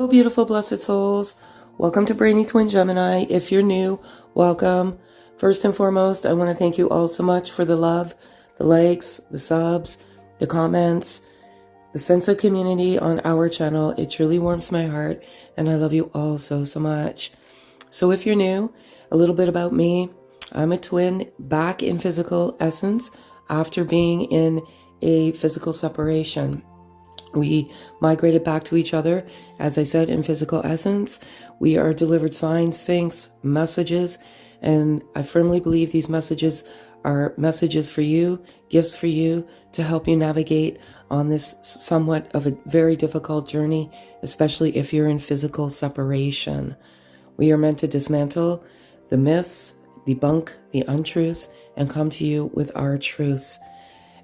Hello, beautiful, blessed souls. Welcome to Brainy Twin Gemini. If you're new, welcome. First and foremost, I want to thank you all so much for the love, the likes, the subs, the comments, the sense of community on our channel. It truly warms my heart, and I love you all so, so much. So if you're new, a little bit about me. I'm a twin back in physical essence after being in a physical separation. We migrated back to each other, as I said, in physical essence. We are delivered signs, syncs, messages, and I firmly believe these messages are messages for you, gifts for you, to help you navigate on this somewhat of a very difficult journey, especially if you're in physical separation. We are meant to dismantle the myths, debunk the untruths, and come to you with our truths.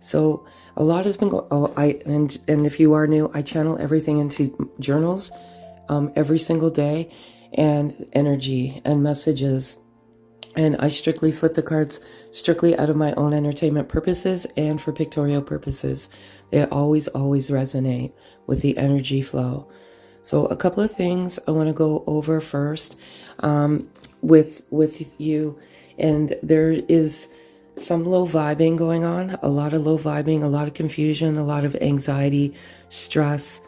So a lot has been going. And if you are new, I channel everything into journals every single day, and energy and messages. And I strictly flip the cards strictly out of my own entertainment purposes and for pictorial purposes. They always resonate with the energy flow. So a couple of things I want to go over first with you, and there is some low vibing going on, a lot of low vibing, a lot of confusion, a lot of anxiety, stress,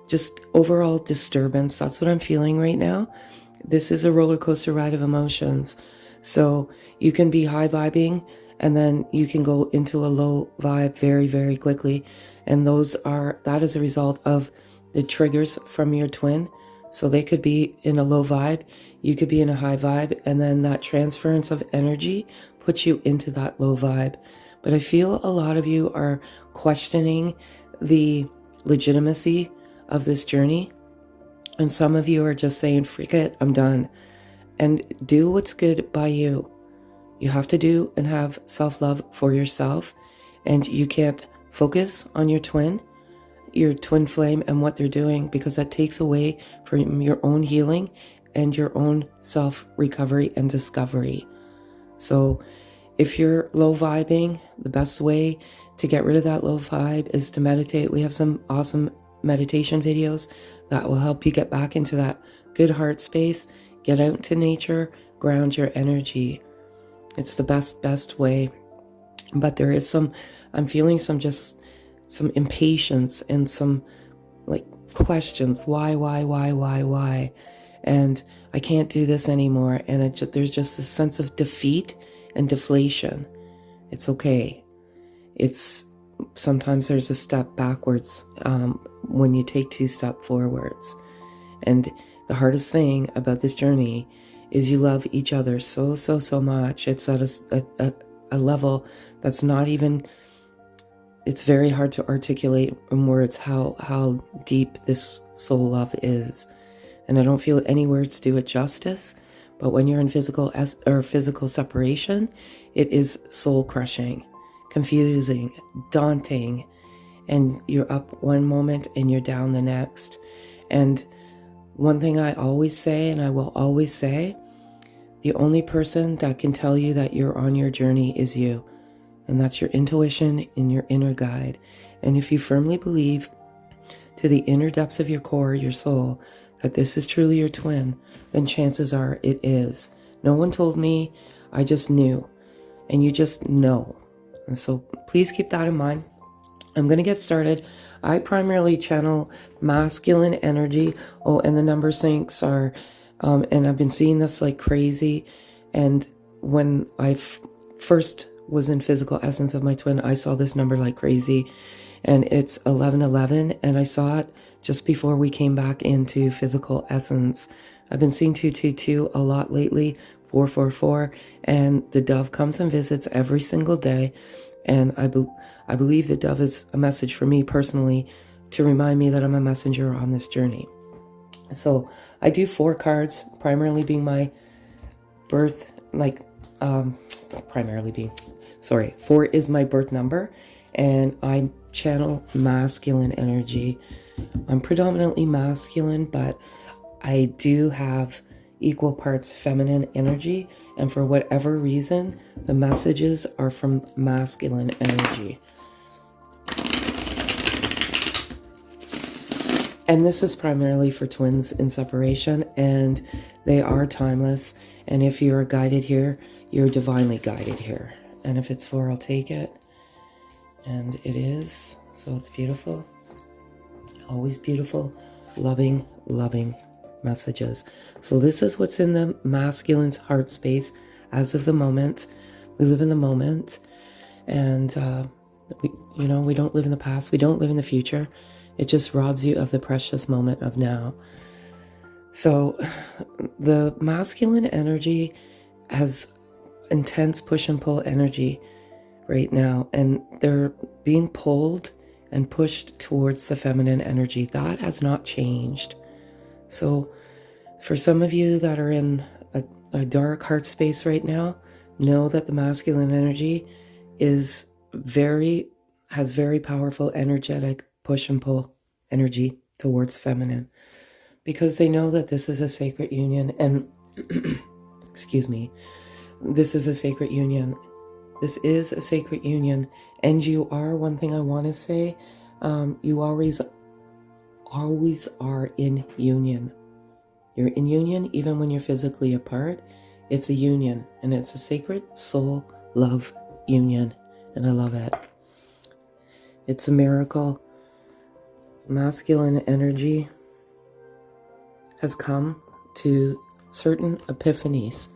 just overall disturbance. That's what I'm feeling right now. This is a roller coaster ride of emotions. So you can be high vibing and then you can go into a low vibe very, very quickly. And that is a result of the triggers from your twin. So they could be in a low vibe, you could be in a high vibe, and then that transference of energy puts you into that low vibe. But I feel a lot of you are questioning the legitimacy of this journey. And some of you are just saying, freak it, I'm done. And do what's good by you. You have to do and have self-love for yourself. And you can't focus on your twin flame and what they're doing, because that takes away from your own healing and your own self-recovery and discovery. So if you're low vibing, the best way to get rid of that low vibe is to meditate. We have some awesome meditation videos that will help you get back into that good heart space, get out into nature, ground your energy. It's the best way. But there is I'm feeling some impatience and some like questions. Why? And I can't do this anymore. And there's just a sense of defeat and deflation. It's okay. Sometimes there's a step backwards when you take 2 steps forwards. And the hardest thing about this journey is you love each other so much. It's at a level that's not even, it's very hard to articulate in words how deep this soul love is. And I don't feel any words do it justice, but when you're in physical separation, it is soul crushing, confusing, daunting, and you're up one moment and you're down the next. And one thing I always say, and I will always say, the only person that can tell you that you're on your journey is you. And that's your intuition and your inner guide. And if you firmly believe to the inner depths of your core, your soul, that this is truly your twin, then chances are it is. No one told me, I just knew. And you just know. And so please keep that in mind. I'm going to get started. I primarily channel masculine energy. Oh, and the number syncs are, and I've been seeing this like crazy. And when I first was in physical essence of my twin, I saw this number like crazy. And it's 1111. And I saw it just before we came back into physical essence. I've been seeing 222 a lot lately, 444. And the dove comes and visits every single day. And I believe the dove is a message for me personally to remind me that I'm a messenger on this journey. So I do 4 cards, primarily being my birth, 4 is my birth number, and I channel masculine energy. I'm predominantly masculine, but I do have equal parts feminine energy, and for whatever reason, the messages are from masculine energy. And this is primarily for twins in separation, and they are timeless. And if you're guided here, you're divinely guided here. And if it's 4, I'll take it. And it is. So it's beautiful. Always beautiful, loving, loving messages. So this is what's in the masculine's heart space as of the moment. We live in the moment, and we don't live in the past. We don't live in the future. It just robs you of the precious moment of now. So the masculine energy has intense push and pull energy right now, and they're being pulled and pushed towards the feminine energy. That has not changed. So for some of you that are in a dark heart space right now, know that the masculine energy has very powerful energetic push and pull energy towards feminine, because they know that this is a sacred union. And excuse me, this is a sacred union. This is a sacred union, and you are, one thing I want to say, you always are in union. You're in union even when you're physically apart. It's a union, and it's a sacred soul love union, and I love it. It's a miracle. Masculine energy has come to certain epiphanies.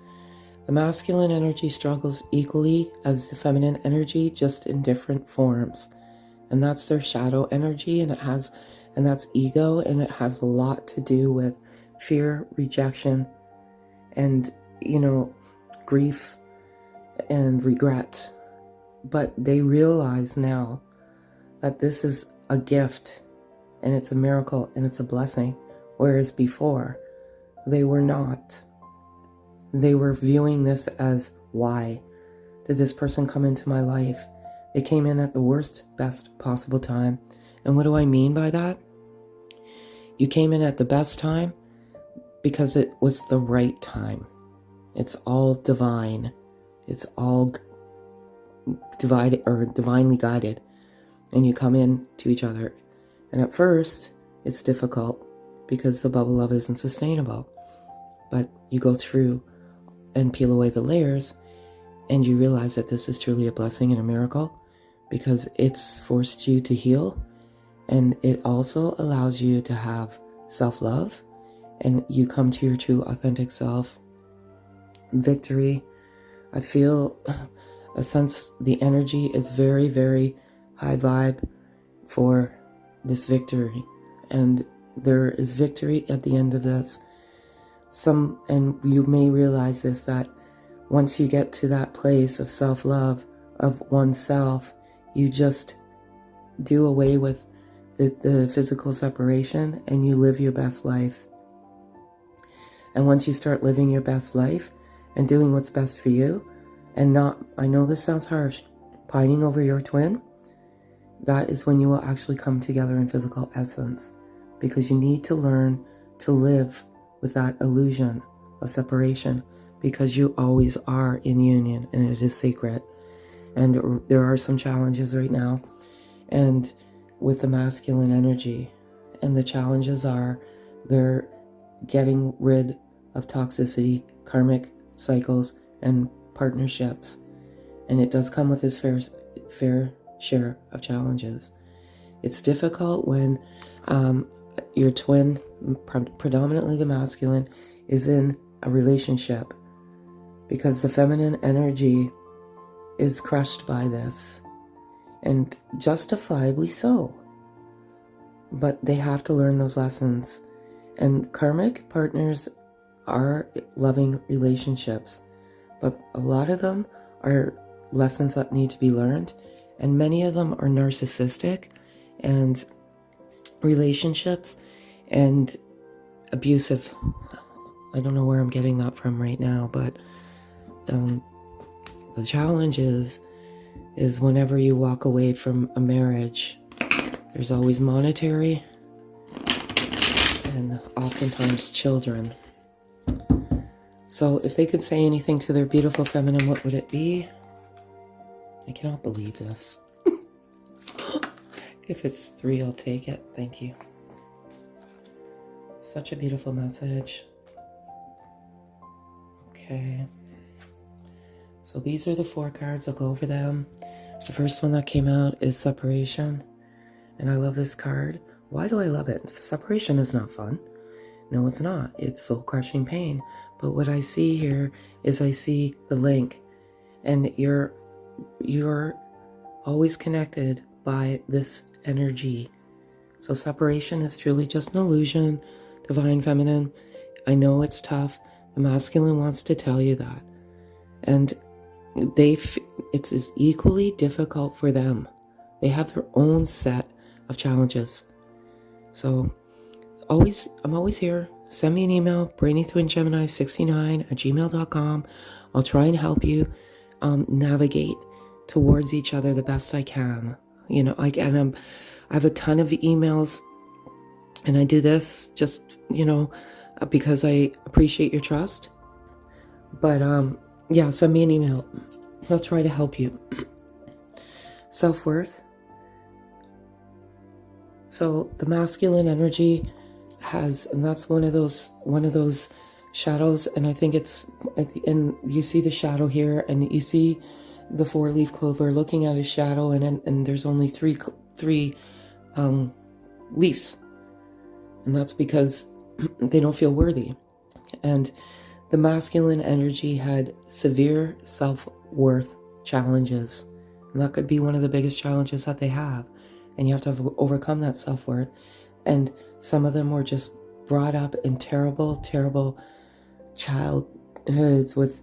The masculine energy struggles equally as the feminine energy, just in different forms. And that's their shadow energy, and that's ego, and it has a lot to do with fear, rejection, and, grief and regret. But they realize now that this is a gift, and it's a miracle, and it's a blessing. Whereas before, they were not. They were viewing this as, why did this person come into my life? They came in at the worst, best possible time. And what do I mean by that? You came in at the best time because it was the right time. It's all divine. It's all divided or divinely guided. And you come in to each other. And at first, it's difficult because the bubble love isn't sustainable. But you go through and peel away the layers, and you realize that this is truly a blessing and a miracle, because it's forced you to heal, and it also allows you to have self-love, and you come to your true authentic self. Victory. I feel a sense the energy is very, very high vibe for this victory, and there is victory at the end of this. And you may realize this, that once you get to that place of self-love of oneself, you just do away with the physical separation, and you live your best life. And once you start living your best life and doing what's best for you, and not, I know this sounds harsh, pining over your twin, that is when you will actually come together in physical essence, because you need to learn to live with that illusion of separation, because you always are in union, and it is sacred. And there are some challenges right now, and with the masculine energy, and the challenges are they're getting rid of toxicity, karmic cycles, and partnerships, and it does come with its fair share of challenges. It's difficult when your twin, predominantly the masculine, is in a relationship, because the feminine energy is crushed by this, and justifiably so. But they have to learn those lessons. And karmic partners are loving relationships, but a lot of them are lessons that need to be learned, and many of them are narcissistic and relationships and abusive. I don't know where I'm getting that from right now, but the challenge is whenever you walk away from a marriage, there's always monetary and oftentimes children. So if they could say anything to their beautiful feminine, what would it be? I cannot believe this. If it's 3, I'll take it. Thank you. Such a beautiful message. Okay. So these are the 4 cards. I'll go over them. The first one that came out is separation. And I love this card. Why do I love it? Separation is not fun. No, it's not. It's soul-crushing pain. But what I see here is I see the link. And you're always connected by this energy. So separation is truly just an illusion. Divine Feminine, I know it's tough. The masculine wants to tell you that. And it's as equally difficult for them. They have their own set of challenges. So I'm always here. Send me an email, brainytwingemini69@gmail.com. I'll try and help you navigate towards each other the best I can. You know, I have a ton of emails, and I do this just, because I appreciate your trust. But yeah, send me an email. I'll try to help you. Self-worth. So the masculine energy has, and that's one of those shadows, and I think and you see the shadow here, and you see the 4-leaf clover looking at his shadow, and there's only three leaves, and that's because they don't feel worthy. And the masculine energy had severe self-worth challenges, and that could be one of the biggest challenges that they have, and you have to overcome that self-worth. And some of them were just brought up in terrible childhoods with,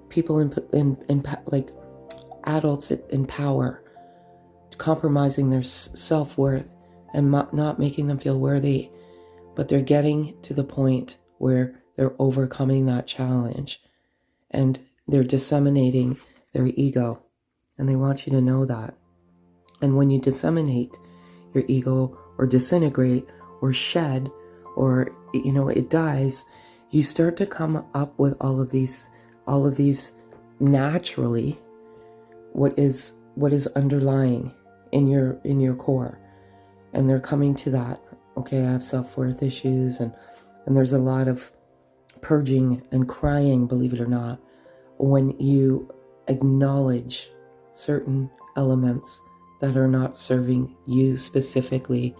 people in like adults in power, compromising their self-worth and not making them feel worthy. But they're getting to the point where they're overcoming that challenge, and they're disseminating their ego, and they want you to know that. And when you disseminate your ego, or disintegrate, or shed, or it dies, you start to come up with all of these naturally, what is underlying in your core. And they're coming to that, okay, I have self-worth issues, and there's a lot of purging and crying, believe it or not, when you acknowledge certain elements that are not serving you specifically.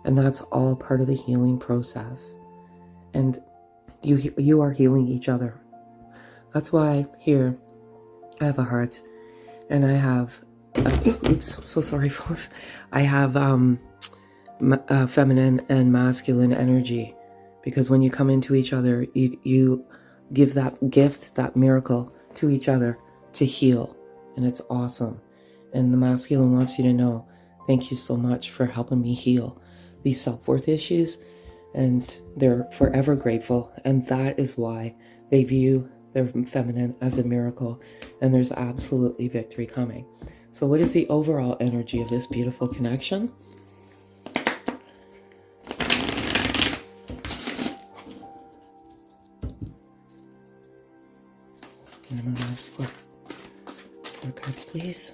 And that's all part of the healing process. And you are healing each other. That's why here I have a heart, and I have oops, so sorry folks, I have feminine and masculine energy, because when you come into each other, you give that gift, that miracle to each other to heal, and it's awesome. And the masculine wants you to know, thank you so much for helping me heal these self-worth issues, and they're forever grateful. And that is why they view their feminine as a miracle, and there's absolutely victory coming. So what is the overall energy of this beautiful connection? And I'm going to ask for 4 cards, please.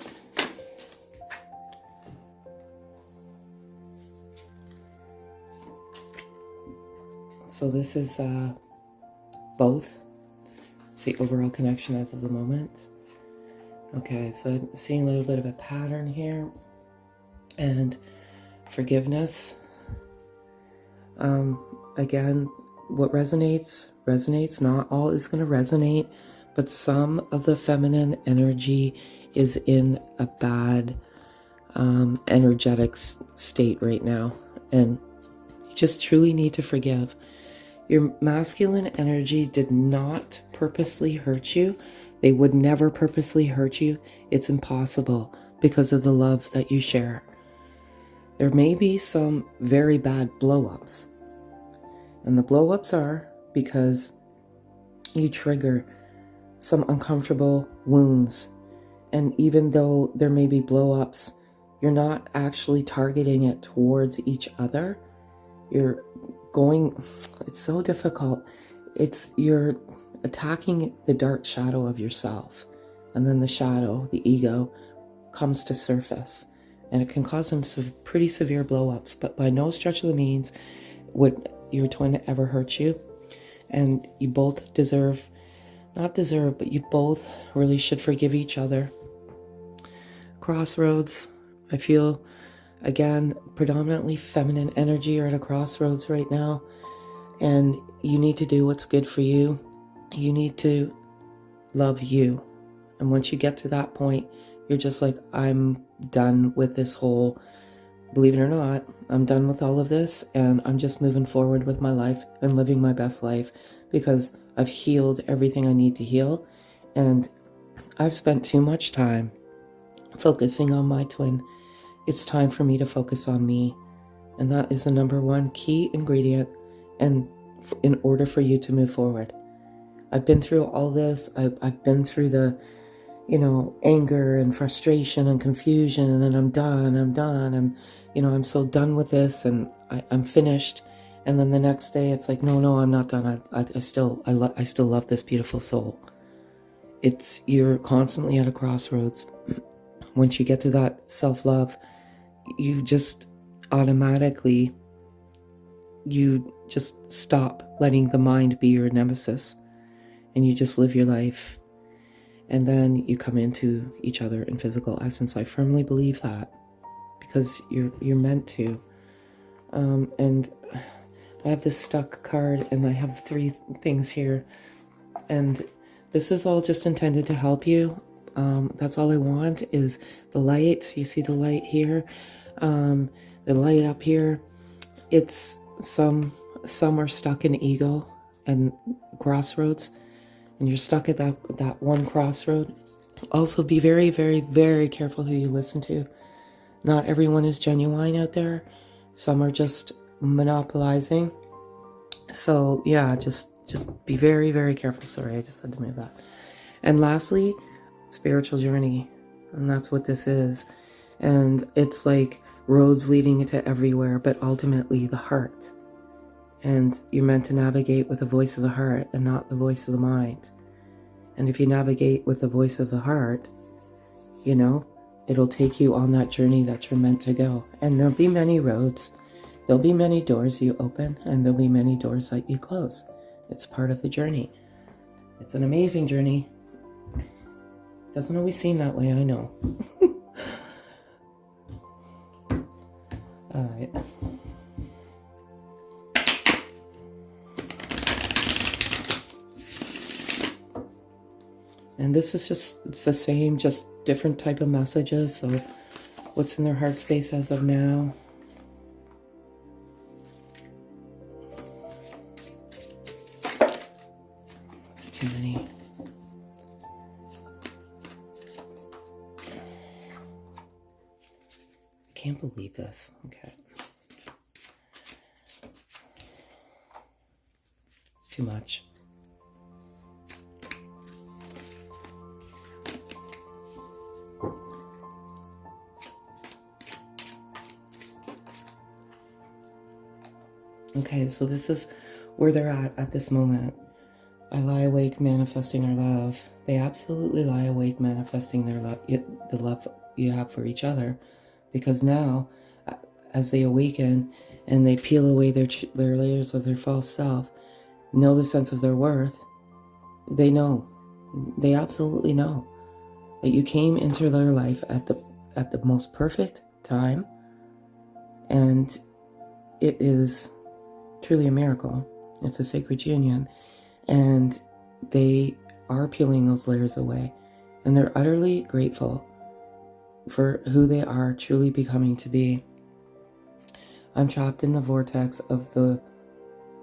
So this is both. It's the overall connection as of the moment. Okay, so I'm seeing a little bit of a pattern here. And forgiveness. Again, what resonates. Not all is going to resonate, but some of the feminine energy is in a bad energetic state right now. And you just truly need to forgive. Your masculine energy did not purposely hurt you. They would never purposely hurt you. It's impossible because of the love that you share. There may be some very bad blow-ups. And the blow-ups are because you trigger some uncomfortable wounds. And even though there may be blow-ups, you're not actually targeting it towards each other. You're going, it's so difficult. You're attacking the dark shadow of yourself, and then the shadow, the ego, comes to surface, and it can cause some pretty severe blow-ups. But by no stretch of the means would your twin ever hurt you. And you both but you both really should forgive each other. Crossroads. I feel, again, predominantly feminine energy. You're at a crossroads right now. And you need to do what's good for you. You need to love you. And once you get to that point, you're just like, I'm done with this whole, believe it or not, I'm done with all of this, and I'm just moving forward with my life and living my best life because I've healed everything I need to heal. And I've spent too much time focusing on my twin. It's time for me to focus on me. And that is the number one key ingredient, and in order for you to move forward. I've been through all this. I've been through the, anger and frustration and confusion, and then I'm done. I'm so done with this, and I'm finished. And then the next day it's like, no, I'm not done. I still love this beautiful soul. You're constantly at a crossroads. Once you get to that self-love, you just automatically, you just stop letting the mind be your nemesis, and you just live your life. And then you come into each other in physical essence. I firmly believe that, because you're meant to. And I have this stuck card, and I have 3 things here, and this is all just intended to help you. That's all I want is the light. You see the light here, the light up here. It's some are stuck in ego and crossroads, and you're stuck at that one crossroad. Also, be very, very, very careful who you listen to. Not everyone is genuine out there. Some are just monopolizing. So yeah, just be very, very careful. Sorry, I just had to move that. And lastly, spiritual journey. And that's what this is. And it's like roads leading to everywhere, but ultimately the heart. And you're meant to navigate with the voice of the heart and not the voice of the mind. And if you navigate with the voice of the heart, it'll take you on that journey that you're meant to go. And there'll be many roads. There'll be many doors you open, and there'll be many doors that you close. It's part of the journey. It's an amazing journey. Doesn't always seem that way, I know. All right. And this is it's the same, just different type of messages. So what's in their heart space as of now? It's too many. I can't believe this. Okay. It's too much. Okay, so this is where they're at this moment. I lie awake manifesting our love. They absolutely lie awake manifesting their love, the love you have for each other, because now, as they awaken and they peel away their layers of their false self, know the sense of their worth. They know, they absolutely know that you came into their life at the most perfect time, and it is truly a miracle. It's a sacred union, and they are peeling those layers away, and they're utterly grateful for who they are truly becoming to be. I'm trapped in the vortex of the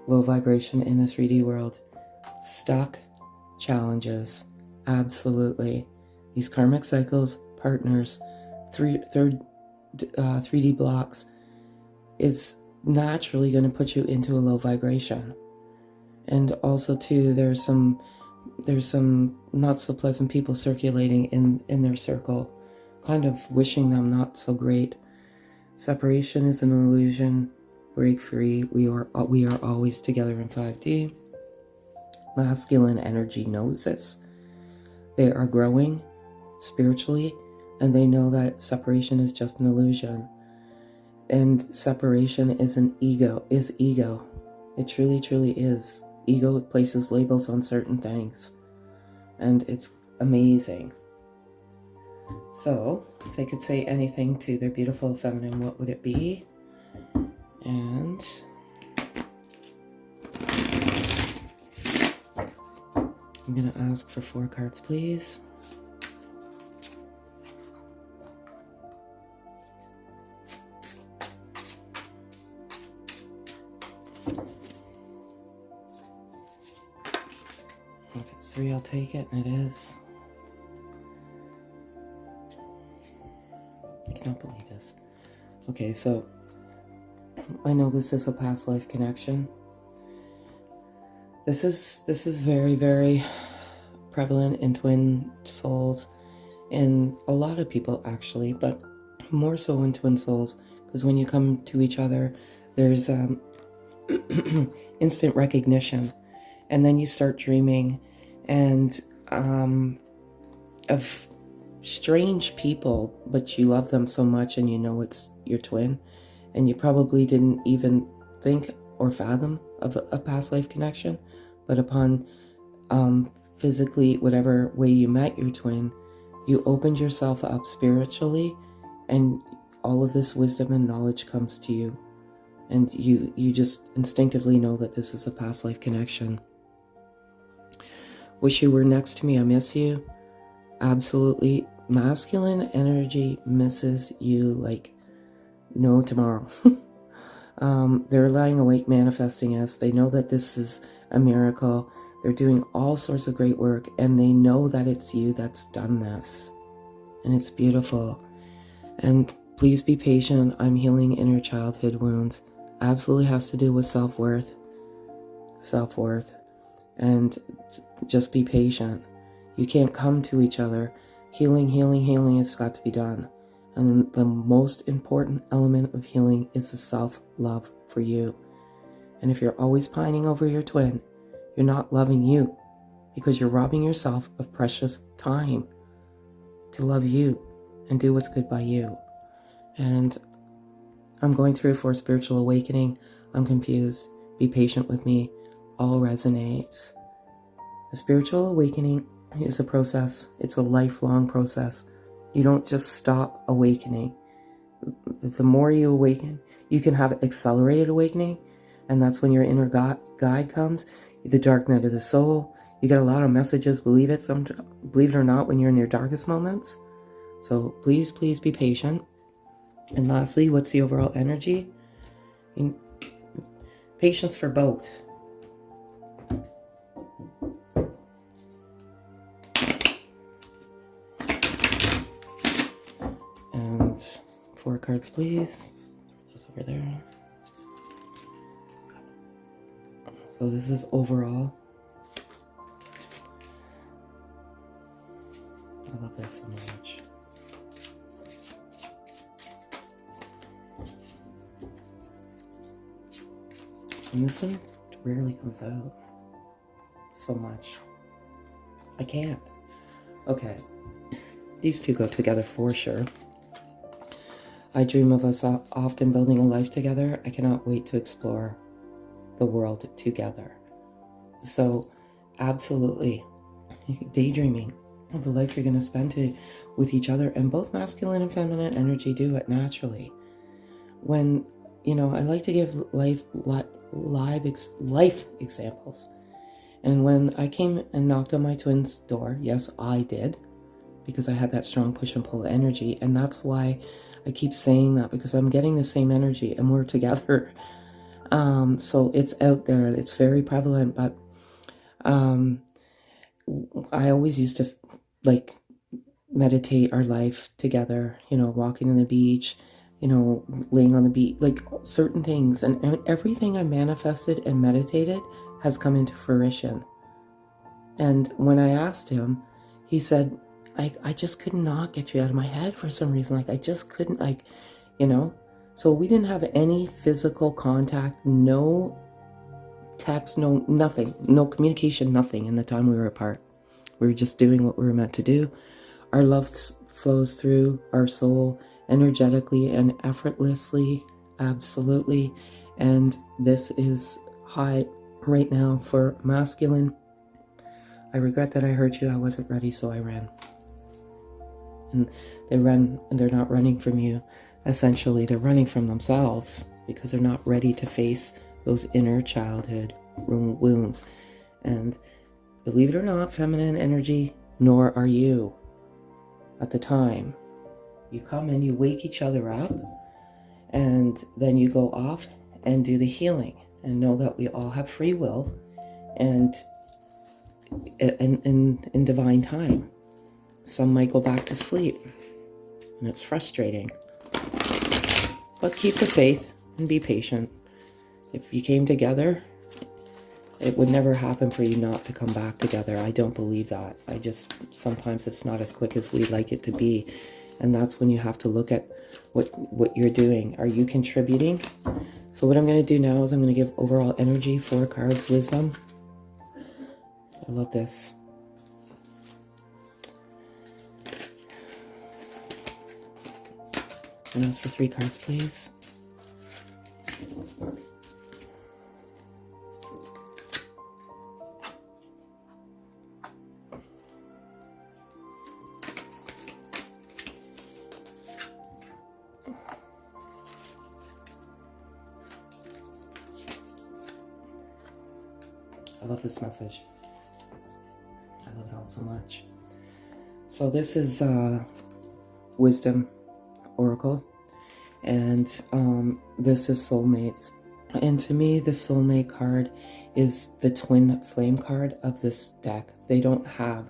low vibration in the 3D world. Stuck, challenges, absolutely. These karmic cycles, partners, 3D blocks is naturally going to put you into a low vibration. And also too, there's some not so pleasant people circulating in their circle, kind of wishing them not so great. Separation is an illusion. Break free. We are always together in 5D. Masculine energy knows this. They are growing spiritually, and they know that separation is just an illusion. And separation is ego. It truly, truly is. Ego places labels on certain things, and it's amazing. So, if they could say anything to their beautiful feminine, what would it be? And I'm going to ask for 4 cards, please. If it's 3, I'll take it, and it is. I cannot believe this. Okay, so I know this is a past life connection. This is very, very prevalent in twin souls, in a lot of people actually, but more so in twin souls, because when you come to each other, there's instant recognition, and then you start dreaming and of strange people, but you love them so much and you know it's your twin, and you probably didn't even think or fathom of a past life connection, but upon physically, whatever way you met your twin, you opened yourself up spiritually, and all of this wisdom and knowledge comes to you, and you just instinctively know that this is a past life connection. Wish you were next to me. I miss you. Absolutely. Masculine energy misses you like no tomorrow. They're lying awake manifesting us. They know that this is a miracle. They're doing all sorts of great work, and they know that it's you that's done this, and it's beautiful. And please be patient. I'm healing inner childhood wounds. Absolutely has to do with self-worth, and just be patient. You can't come to each other. Healing has got to be done. And the most important element of healing is the self-love for you. And if you're always pining over your twin, you're not loving you, because you're robbing yourself of precious time to love you and do what's good by you. And I'm going through for spiritual awakening. I'm confused. Be patient with me. All resonates. A spiritual awakening is a process. It's a lifelong process. You don't just stop awakening. The more you awaken, you can have accelerated awakening, and that's when your inner guide comes, the dark night of the soul. You get a lot of messages, believe it or not, when you're in your darkest moments. So please be patient. And lastly, what's the overall energy? Patience for both. And 4 cards, please. Throw this over there. So this is overall. I love this so much. And this one rarely comes out so much. I can't. Okay. These two go together for sure. I dream of us often building a life together. I cannot wait to explore the world together. So, absolutely, daydreaming of the life you're going to spend with each other. And both masculine and feminine energy do it naturally. When, I like to give life examples. And when I came and knocked on my twin's door, yes, I did, because I had that strong push and pull energy. And that's why I keep saying that, because I'm getting the same energy and we're together. So it's out there. It's very prevalent, but I always used to meditate our life together, walking on the beach, laying on the beach, like certain things, and everything I manifested and meditated has come into fruition. And when I asked him, he said, I just could not get you out of my head for some reason. I just couldn't, so we didn't have any physical contact, no text, no nothing, no communication, nothing in the time we were apart. We were just doing what we were meant to do. Our love flows through our soul energetically and effortlessly, absolutely. And this is high right now for masculine. I regret that I hurt you. I wasn't ready, so I ran. And they run, and they're not running from you. Essentially, they're running from themselves because they're not ready to face those inner childhood wounds. And believe it or not, feminine energy, nor are you at the time. You come and you wake each other up, and then you go off and do the healing, and know that we all have free will and in divine time. Some might go back to sleep, and it's frustrating. But keep the faith and be patient. If you came together, it would never happen for you not to come back together. I don't believe that. Sometimes it's not as quick as we'd like it to be. And that's when you have to look at what you're doing. Are you contributing? So what I'm going to do now is I'm going to give overall energy, 4 cards, wisdom. I love this. And ask for 3 cards, please. I love this message. I love it all so much. So this is Wisdom Oracle, and this is soulmates. And to me, the soulmate card is the twin flame card of this deck. They don't have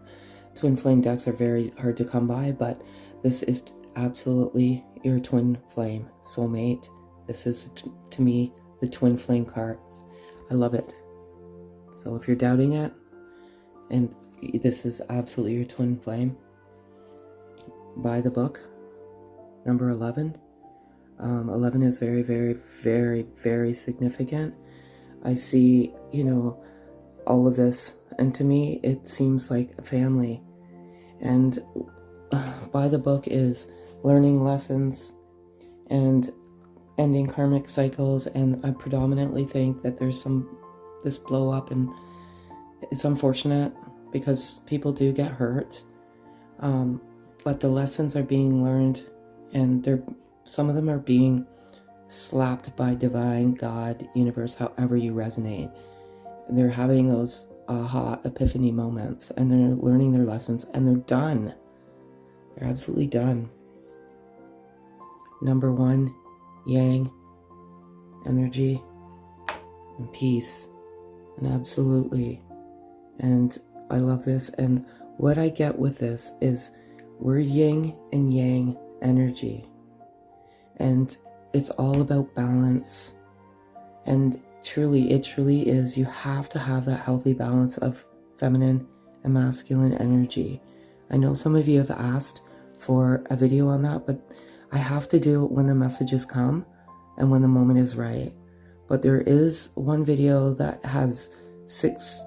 twin flame decks, are very hard to come by, but this is absolutely your twin flame soulmate. This is to me the twin flame card. I love it. So if you're doubting it, and this is absolutely your twin flame, buy the book. Number 11. 11 is very, very, very, very significant. I see, all of this, and to me, it seems like a family. And buy the book is learning lessons and ending karmic cycles. And I predominantly think that there's this blow up, and it's unfortunate because people do get hurt. But the lessons are being learned, and some of them are being slapped by divine, God, universe, however you resonate. And they're having those aha epiphany moments, and they're learning their lessons, and they're done. They're absolutely done. Number 1, yang, energy, and peace. And absolutely. And I love this. And what I get with this is we're yin and yang energy. And it's all about balance. And it truly is. You have to have that healthy balance of feminine and masculine energy. I know some of you have asked for a video on that, but I have to do it when the messages come and when the moment is right. But there is one video that has 6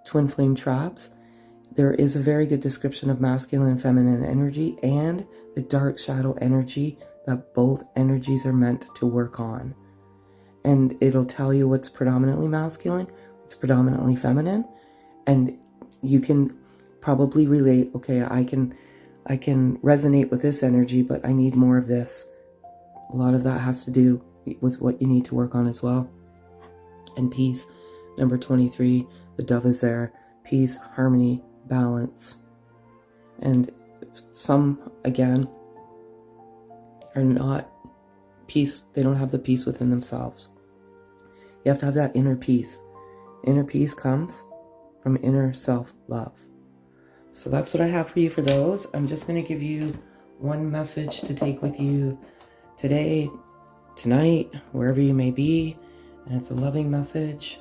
twin flame traps. There is a very good description of masculine and feminine energy and the dark shadow energy that both energies are meant to work on. And it'll tell you what's predominantly masculine, what's predominantly feminine, and you can probably relate, okay, I can resonate with this energy, but I need more of this. A lot of that has to do with what you need to work on as well. And peace, number 23, the dove is there. Peace, harmony, balance. And some, again, are not peace. They don't have the peace within themselves. You have to have that inner peace. Inner peace comes from inner self-love. So that's what I have for you for those. I'm just going to give you one message to take with you today, tonight, wherever you may be. And it's a loving message.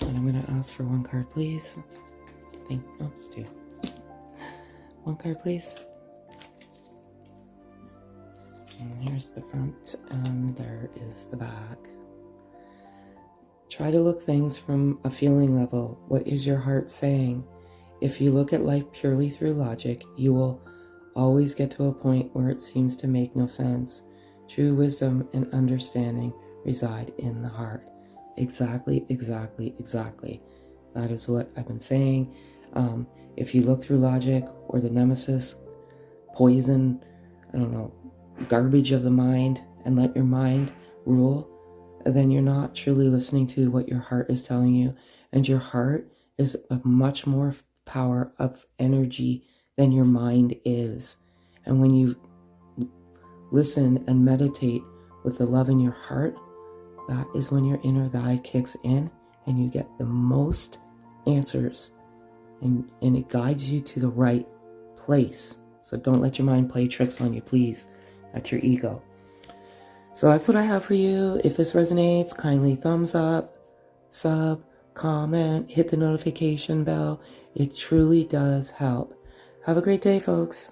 And I'm going to ask for 1 card, please. It's 2. 1 card, please. And here's the front, and there is the back. Try to look things from a feeling level. What is your heart saying? if you look at life purely through logic, you will always get to a point where it seems to make no sense. True wisdom and understanding reside in the heart. Exactly, exactly, exactly. That is what I've been saying. If you look through logic or the nemesis, poison, I don't know, garbage of the mind, and let your mind rule, then you're not truly listening to what your heart is telling you. And your heart is a much more power of energy than your mind is. And when you listen and meditate with the love in your heart, that is when your inner guide kicks in and you get the most answers, and it guides you to the right place. So don't let your mind play tricks on you, please. That's your ego. So that's what I have for you. If this resonates, kindly thumbs up, sub, comment, hit the notification bell. It truly does help. Have a great day, folks.